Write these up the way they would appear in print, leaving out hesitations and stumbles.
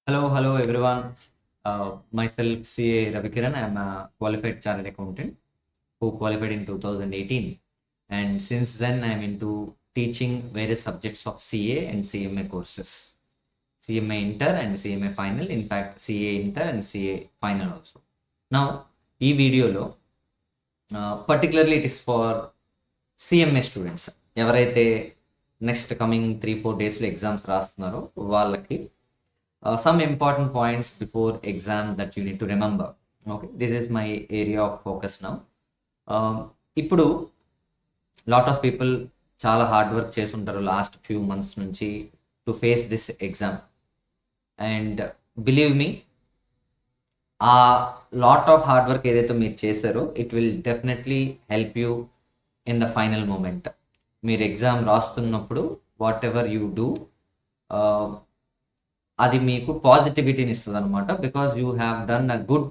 Hello everyone. Myself CA Ravikiran. I am a qualified chartered accountant who qualified in 2018, and since then I am into teaching various subjects of CA and CMA courses, CMA Inter and CMA Final. In fact, CA Inter and CA Final also. Now, ఈ వీడియోలో particularly it is for CMA students ఎవరైతే next coming 3-4 డేస్లో exams రాస్తున్నారో వాళ్ళకి some important points before exam that you need to remember. Okay, this is my area of focus now. ఇప్పుడు lot of people చాలా hard work చేసి ఉంటారు last few months నుంచి to face this exam, and believe me, a lot of hard work ఏదైతే మీరు చేశారో it will definitely help you in the final moment. మీరు exam రాస్తున్నప్పుడు వాట్ ఎవర్ యూ డూ, అది మీకు పాజిటివిటీని ఇస్తుంది అనమాట. Because you have done a good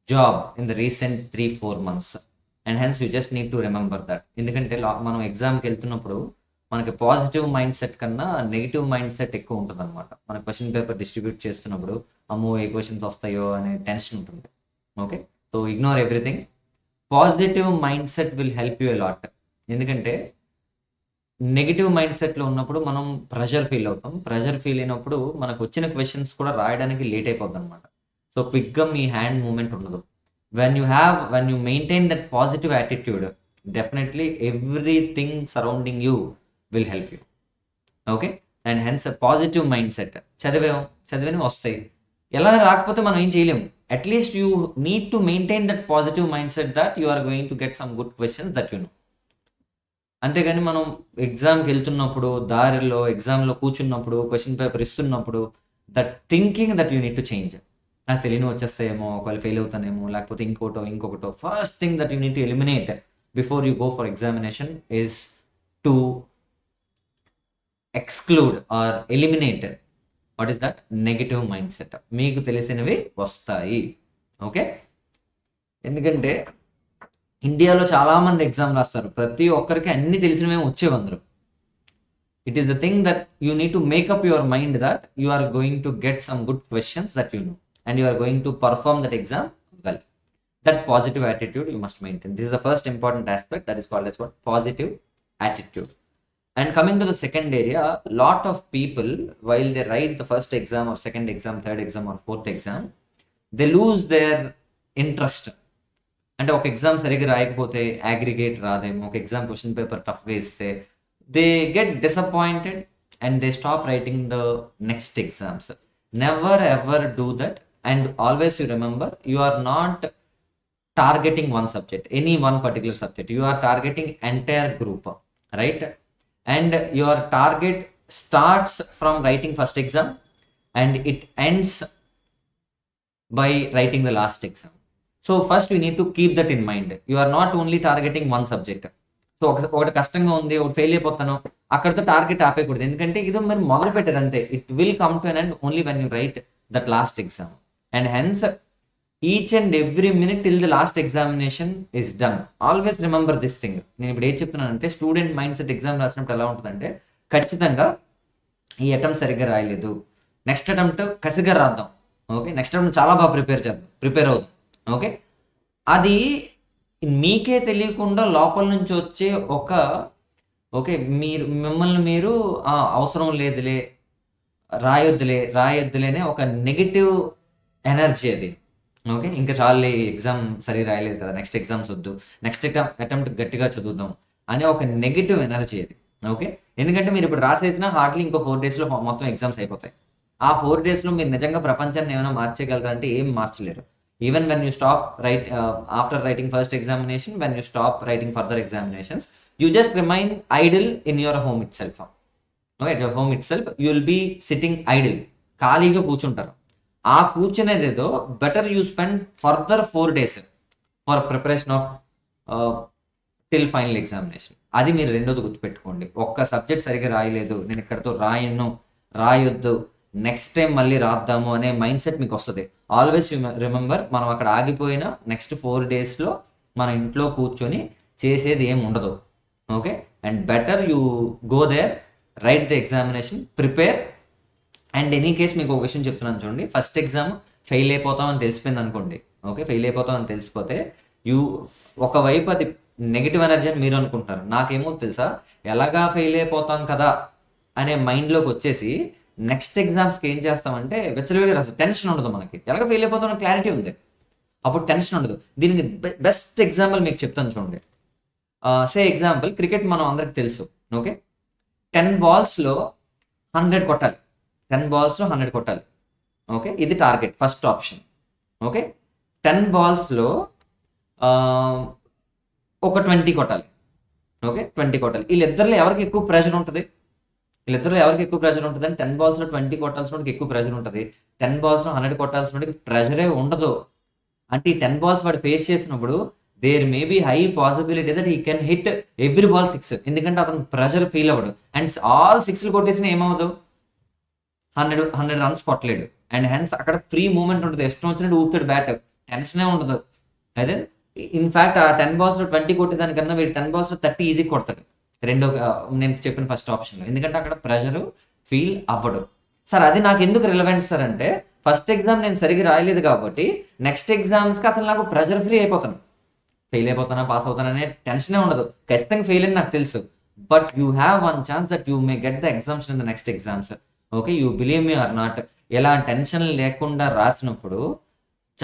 job in the recent 3-4 months, and hence you just need to remember that. ఎందుకంటే మనం ఎగ్జామ్కి వెళ్తున్నప్పుడు మనకి పాజిటివ్ మైండ్ సెట్ కన్నా నెగిటివ్ మైండ్ సెట్ ఎక్కువ ఉంటుంది అనమాట. మన క్వశ్చన్ పేపర్ డిస్ట్రిబ్యూట్ చేస్తున్నప్పుడు అమ్మో ఏ క్వశ్చన్స్ వస్తాయో అనే టెన్షన్ ఉంటుంది. Okay, so ignore everything. Positive mind set will help you a lot. ఎందుకంటే నెగిటివ్ మైండ్ సెట్లో ఉన్నప్పుడు మనం ప్రెషర్ ఫీల్ అవుతాం. ప్రెషర్ ఫీల్ అయినప్పుడు మనకు వచ్చిన క్వశ్చన్స్ కూడా రాయడానికి లేట్ అయిపోద్ది అనమాట. సో క్విక్గా మీ హ్యాండ్ మూమెంట్ ఉండదు. When you maintain that positive attitude, definitely everything surrounding you will help you. Okay, and hence positive mind set. చదివేని వస్తాయి, ఎలా రాకపోతే మనం ఏం చేయలేము. At least you need to maintain that positive mind set that you are going to get some good questions that you know. అంతేగాని మనం ఎగ్జామ్కి వెళ్తున్నప్పుడు, దారిలో ఎగ్జామ్లో కూర్చున్నప్పుడు, క్వశ్చన్ పేపర్ ఇస్తున్నప్పుడు that thinking that you need to change. నాకు తెలియని వచ్చేస్తాయేమో, ఒకవేళ ఫెయిల్ అవుతానేమో, లేకపోతే ఇంకొకటో. First thing that you need to eliminate before you go for examination is to exclude or eliminate what is that negative mind set. మీకు తెలిసినవి వస్తాయి. ఓకే, ఎందుకంటే ఇండియాలో చాలా మంది ఎగ్జామ్ రాస్తారు, ప్రతి ఒక్కరికి అన్ని తెలిసినవే వచ్చేవందరు. It is the thing that you need to make up your mind that you are going to get some good questions that you know, and you are going to perform that exam well. That positive attitude you must maintain. This is the first important aspect, that is called as what positive attitude. And coming to the second area, lot of people while they write the first exam or second exam, third exam or fourth exam, they lose their interest. అంటే ఒక exam సరిగ్గా రాయకపోతే aggregate రాదేమో, ఒక exam question paper టఫ్గా ఇస్తే they get disappointed and they stop writing the next exams. Never ever do that, and always you remember, you are not targeting one subject, any one particular subject. You are targeting entire group, right? And your target starts from writing first exam and it ends by writing the last exam. So first you need to keep that in mind. You are not only targeting one subject. So ఒకటి కష్టంగా ఉంది, ఒకటి fail అయిపోతాను, అక్కడితో target ఆపేయకూడదు. ఎందుకంటే ఇది మీరు మొదలు పెట్టారు అంతే. It will come to an end only when you right that last exam. And hence each and every minute till the last examination is done. Always remember this thing. నేను ఇప్పుడు ఏం చెప్తున్నానంటే, స్టూడెంట్ మైండ్ సెట్ ఎగ్జామ్ రాసినప్పుడు ఎలా ఉంటుందంటే, ఖచ్చితంగా ఈ attempt సరిగ్గా రాయలేదు, నెక్స్ట్ అటెంప్ట్ కసిగా రాద్దాం. ఓకే, నెక్స్ట్ అటెంప్ట్ చాలా బాగా ప్రిపేర్ అవుదాం. ఓకే, అది మీకే తెలియకుండా లోపల నుంచి వచ్చే మిమ్మల్ని మీరు అవసరం లేదులే, రాయొద్దులేనే ఒక నెగిటివ్ ఎనర్జీ అది. ఓకే, ఇంకా చాలు ఎగ్జామ్ సరిగా రాయలేదు కదా, నెక్స్ట్ ఎగ్జామ్స్ వద్దు, నెక్స్ట్ అటెంప్ట్ గట్టిగా చదువుదాం అనే ఒక నెగిటివ్ ఎనర్జీ అది. ఓకే, ఎందుకంటే మీరు ఇప్పుడు రాసేసిన హార్డ్లీ ఇంకో 4 daysలో మొత్తం ఎగ్జామ్స్ అయిపోతాయి. ఆ 4 daysలో మీరు నిజంగా ప్రపంచాన్ని ఏమైనా మార్చేయగలరంటే ఏం మార్చలేరు. Even when you stop after writing first examination, when you stop writing further examinations, you just remain idle in your home itself. Okay, at your home itself you will be sitting idle, ఖాళీగా కూర్చుంటారు. ఆ కూర్చునేదేదో better you spend further 4 days for preparation of till final examination. అది మీరు రెండోది గుర్తుపెట్టుకోండి. ఒక్క subject సరిగ్గా రాయలేదు, నేను ఇక్కడతో రాయొద్దు, నెక్స్ట్ టైం మళ్ళీ రాద్దాము అనే మైండ్ సెట్ మీకు వస్తుంది. ఆల్వేస్ యూ రిమెంబర్, మనం అక్కడ ఆగిపోయిన నెక్స్ట్ 4 daysలో మన ఇంట్లో కూర్చొని చేసేది ఏం ఉండదు. Okay, and better you go there, write the examination, prepare and any case మీకు ఒక విషయం చెప్తున్నాను చూడండి, ఫస్ట్ ఎగ్జామ్ ఫెయిల్ అయిపోతాం అని తెలిసిపోయింది అనుకోండి, ఓకే, ఫెయిల్ అయిపోతాం అని తెలిసిపోతే యూ ఒకవైపు అది నెగిటివ్ ఎనర్జీ అని మీరు అనుకుంటున్నారు. నాకేమో తెలుసా, ఎలాగా ఫెయిల్ అయిపోతాం కదా అనే మైండ్లోకి వచ్చేసి నెక్స్ట్ ఎగ్జామ్స్కి ఏం చేస్తామంటే విచ్చలవిడి రాదు, టెన్షన్ ఉండదు మనకి, ఎలాగ ఫెయిల్ అయిపోతాం క్లారిటీ ఉంది, అప్పుడు టెన్షన్ ఉండదు. దీనికి బెస్ట్ ఎగ్జాంపుల్ మీకు చెప్తాను చూడండి. సే ఎగ్జాంపుల్ క్రికెట్ మనం అందరికి తెలుసు, ఓకే, 10 balls-లో 100 కొట్టాలి, 10 balls-లో 100 కొట్టాలి, ఓకే, ఇది టార్గెట్ ఫస్ట్ ఆప్షన్. ఓకే, 10 balls-లో ఒక 20 కొట్టాలి, ఓకే, 20 కొట్టాలి. వీళ్ళిద్దరిలో ఎవరికి ఎక్కువ ప్రెషర్ ఉంటుంది? వీళ్ళిద్దరిలో ఎవరికి ఎక్కువ ప్రెషర్ ఉంటుంది అంటే 10 balls-లో 20 కొట్టాల్సిన ఎక్కువ ప్రెషర్ ఉంటుంది, 10 balls-లో 100 కొట్టాల్సిన ప్రెషరే ఉండదు. అంటే ఈ 10 balls వాడు ఫేస్ చేసినప్పుడు there may be high possibility that he can hit every ball 6, ఎందుకంటే అతను ప్రెషర్ ఫీల్ అవ్వడు. అండ్ ఆల్ 6లు కొట్టేసిన ఏమవ్వదు, 100 runs కొట్టలేడు. అండ్ హెన్స్ అక్కడ ఫ్రీ మూమెంట్ ఉంటుంది, ఇష్టం వచ్చినట్టు ఊపుతాడు బ్యాట్, టెన్షనే ఉండదు. అయితే ఇన్ఫాక్ట్ ఆ 10 balls-లో 20 కొట్టేదానికన్నా వీడు 10 balls-లో 30 ఈజీ కొడతాడు, నేను చెప్పిన ఫస్ట్ ఆప్షన్లో, ఎందుకంటే అక్కడ ప్రెషర్ ఫీల్ అవ్వడు. సార్ అది నాకు ఎందుకు రిలవెంట్ సార్ అంటే, ఫస్ట్ ఎగ్జామ్ నేను సరిగ్గా రాయలేదు కాబట్టి నెక్స్ట్ ఎగ్జామ్స్కి అసలు నాకు ప్రెషర్ ఫ్రీ అయిపోతాను, ఫెయిల్ అయిపోతానా పాస్ అవుతానా అనే టెన్షనే ఉండదు. ఖచ్చితంగా ఫెయిల్ అని నాకు తెలుసు, but you have one chance that you may get the exams in the next exams. Okay, you believe me or not, ఇలా టెన్షన్ లేకుండా రాసినప్పుడు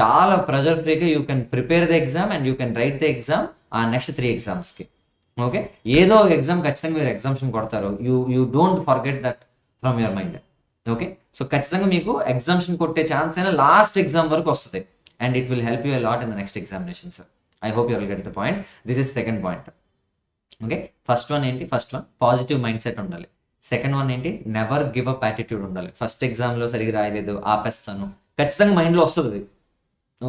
చాలా ప్రెషర్ ఫ్రీగా you can prepare the exam and you can write the exam ఆ next 3 ఎగ్జామ్స్కి. Okay, ఏదో ఒక exam ఖచ్చితంగా మీరు ఎగ్జామ్షన్ కొడతారు, you don't forget that from your mind. Okay, so ఖచ్చితంగా మీకు ఎగ్జామ్షన్ కొట్టే ఛాన్స్ అయినా లాస్ట్ ఎగ్జామ్ వరకు వస్తుంది, and it will help you lot in the next examination sir. I hope you will get the point. This is second point. Okay, first one ఏంటి? First one positive mind set ఉండాలి. Second one ఏంటి? Never give up attitude ఉండాలి. First ఎగ్జామ్లో సరిగ్గా రాయలేదు ఆపేస్తాను, ఖచ్చితంగా మైండ్లో వస్తుంది.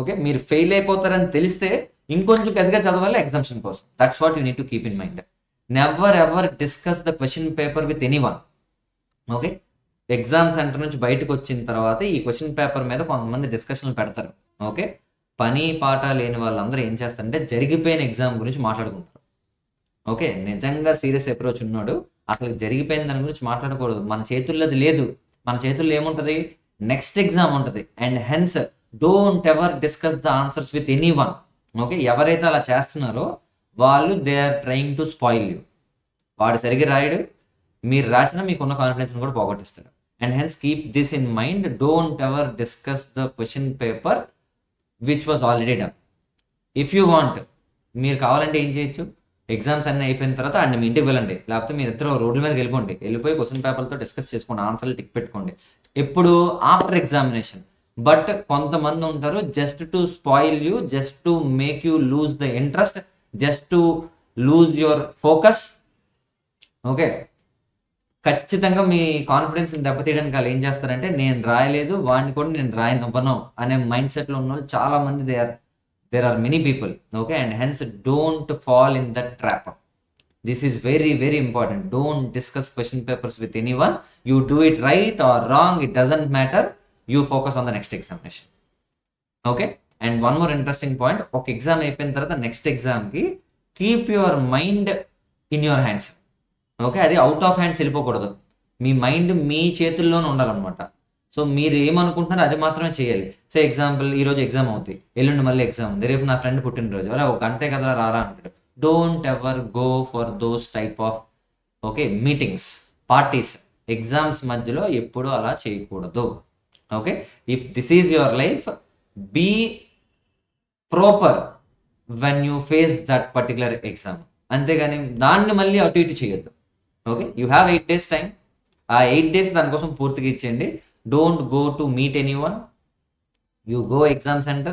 ఓకే, మీరు ఫెయిల్ అయిపోతారని తెలిస్తే ఇంకొంచెం కసిగా చదవాలి ఎగ్జామ్షన్ కోసం. That's what you need to keep in mind. Never ever discuss the question paper with anyone. Okay, exam centre నుంచి బయటకు వచ్చిన తర్వాత ఈ క్వశ్చన్ పేపర్ మీద కొంతమంది డిస్కషన్లు పెడతారు. ఓకే, పని పాట లేని వాళ్ళందరూ ఏం చేస్తారంటే జరిగిపోయిన ఎగ్జామ్ గురించి మాట్లాడుకుంటారు. ఓకే, నిజంగా సీరియస్ అప్రోచ్ ఉన్నాడు అసలు జరిగిపోయిన దాని గురించి మాట్లాడకూడదు, మన చేతుల్లో అది లేదు. మన చేతుల్లో ఏముంటుంది? నెక్స్ట్ ఎగ్జామ్ ఉంటుంది. And hence don't ever discuss the answers with anyone. Okay, ఎవరైతే అలా చేస్తున్నారో వాళ్ళు they are trying to spoil you. వాడు సరిగ్గా రాయడు, మీరు రాసినా మీకున్న కాన్ఫిడెన్స్ కూడా పోగొట్టిస్తాడు. And hence keep this in mind, don't ever discuss the question paper which was already done. If you want, మీరు కావాలంటే ఏం చేయొచ్చు, ఎగ్జామ్స్ అన్నీ అయిపోయిన తర్వాత అండ్ మీ ఇంటికి వెళ్ళండి, లేకపోతే మీరు ఇద్దరు రోడ్ల మీద వెళ్ళిపోయి క్వశ్చన్ పేపర్తో డిస్కస్ చేసుకోండి, ఆన్సర్లు టిక్ పెట్టుకోండి. ఎప్పుడు? After examination. బట్ కొంతమంది ఉంటారు just to spoil you, just to make you lose the interest, just to lose your focus. Okay, ఖచ్చితంగా మీ కాన్ఫిడెన్స్ దెబ్బతీయడానికి వాళ్ళు ఏం చేస్తారంటే, నేను రాయలేదు వాడిని కూడా నేను రాయనివ్వను అనే మైండ్ సెట్లో ఉన్న వాళ్ళు చాలా మంది there are many people. Okay, and hence don't fall in that trap. This is very very important. Don't discuss question papers with anyone. You do it right or wrong, it doesn't matter. You focus on the next examination. Okay, and one more interesting point, ఒక exam అయిపోయిన తర్వాత next ఎగ్జామ్కి keep your mind in your hands. Okay, అది out of hands వెళ్ళిపోకూడదు, మీ mind మీ చేతుల్లోనే ఉండాలన్నమాట. సో మీరు ఏమనుకుంటున్నారో అది మాత్రమే చేయాలి. సో ఎగ్జాంపుల్, ఈరోజు ఎగ్జామ్ అవుతుంది, ఎల్లుండి మళ్ళీ ఎగ్జామ్ ఉంది, రేపు నా ఫ్రెండ్ పుట్టినరోజు, అలా ఒక గంటే కదా రారా అంటాడు. Don't ever go for those type of meetings, parties exams మధ్యలో ఎప్పుడు అలా చేయకూడదు. Okay, if this is your life, be proper when you face that particular exam. అంతేగాని దాన్ని మళ్ళీ అటు ఇటు చేయొద్దు. Okay, you have 8 days time, ఆ 8 days దానికోసం పూర్తిగా ఇచ్చేయండి. Don't go to meet anyone. You go to exam center,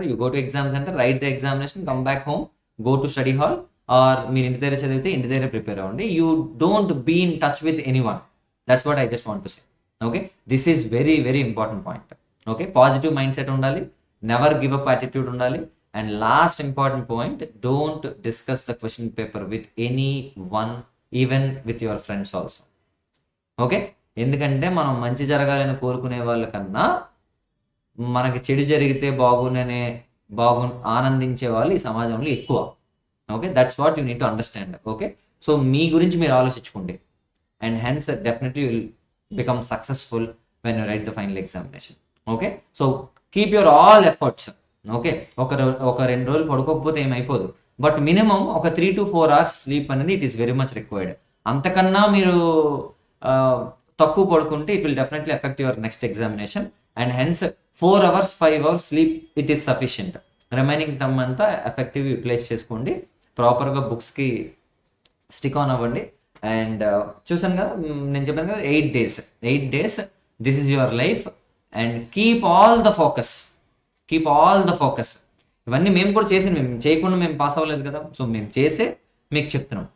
write the examination, come back home, go to study hall, or మీరు ఇంటి దగ్గర చదివితే ఇంటి దగ్గర ప్రిపేర్ అవ్వండి. You don't be in touch with anyone. That's what I just want to say. Okay, this is very very important point. Okay, positive mindset ఉండాలి, never give up attitude ఉండాలి, and last important point, don't discuss the question paper with anyone, even with your friends also. Okay, ఎందుకంటే మనం మంచి జరగాలని కోరుకునే వాళ్ళకన్నా మనకి చెడు జరిగితే ఆనందించే వాళ్ళు ఈ సమాజంలో ఎక్కువ. Okay, that's what you need to understand. Okay, so మీ గురించి మీరు ఆలోచించుకోండి, and hence definitely will become successful when you write the final examination. Okay, so keep your all efforts. Okay, ఒక 2 రోజులు పడుకోకపోతే ఏమైపోదు, బట్ మినిమం ఒక 3 to 4 hours స్లీప్ అనేది it is very much required. అంతకన్నా మీరు తక్కువ పడుకుంటే it will definitely effect your next examination, and hence 4 hours 5 hours sleep it is sufficient. Remaining time అంతా effective utilise చేసుకోండి, ప్రాపర్గా బుక్స్కి స్టిక్ ఆన్ అవ్వండి. అండ్ చూసాను కదా, నేను చెప్పాను కదా 8 days this is your life, and keep all the focus. ఇవన్నీ మేము కూడా మేము చేయకుండా మేము పాస్ అవ్వలేదు కదా, సో మేము చేసే మీకు చెప్తున్నాం.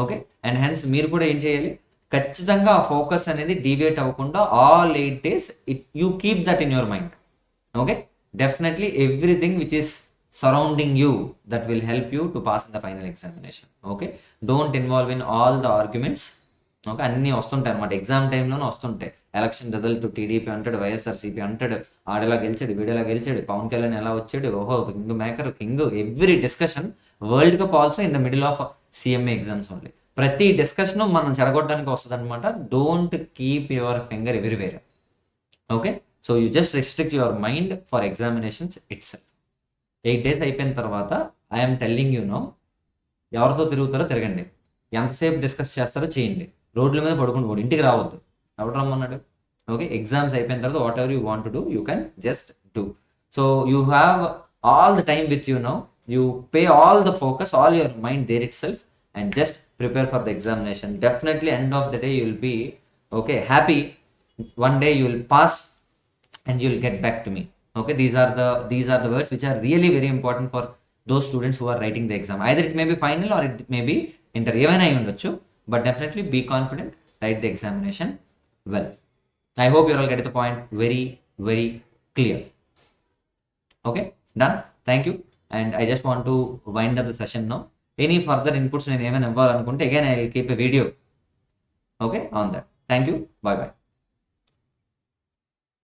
ఓకే, అండ్ హెన్స్ మీరు కూడా ఏం చేయాలి, ఖచ్చితంగా ఆ ఫోకస్ అనేది డీవియేట్ అవ్వకుండా all 8 days you keep that in your mind. Okay, definitely everything which is surrounding you that will help you to pass in the final examination. Okay, don't involve in all the arguments. Okay, అన్నీ వస్తుంటాయి అనమాట, exam టైంలోనే వస్తుంటాయి. Election result TDP అంటాడు, వైఎస్ఆర్సీపీ అంటాడు, ఆడలా గెలిచాడు, వీడియోలా గెలిచాడు, పవన్ కళ్యాణ్ ఎలా వచ్చాడు, ఓహో king. Every discussion, world cup also in the middle of CMA exams only. ప్రతి డిస్కషన్ మనం చెడగొట్టడానికి వస్తుంది అనమాట. Don't keep your finger everywhere. Okay, so you just restrict your mind for examinations it self. 8 days అయిపోయిన తర్వాత I'm telling you know, ఎవరితో తిరుగుతారో తిరగండి, ఎంతసేపు discuss చేస్తారో చేయండి, రోడ్ల మీద పడుకుని పోండి, ఇంటికి రావద్దు. ఎవరు రమ్మన్నాడు? ఓకే, ఎగ్జామ్స్ అయిపోయిన తర్వాత whatever you want to do you can just do. So you have all the time with you no, you pay all the focus, all your mind there itself, and just prepare for the examination. Definitely end of the day you will be okay, happy. One day you will pass and you will get back to me. Okay, these are the words which are really very important for those students who are writing the exam. Either it may be final or it may be inter, even I undachchu, but definitely be confident, write the examination well. I hope you all get the point very very clear. Okay, done. Thank you, and I just want to wind up the session now. Any further inputs నేను ఏమైనా ఇవ్వాలనుకుంటే again I will keep a video okay on that. Thank you, bye bye.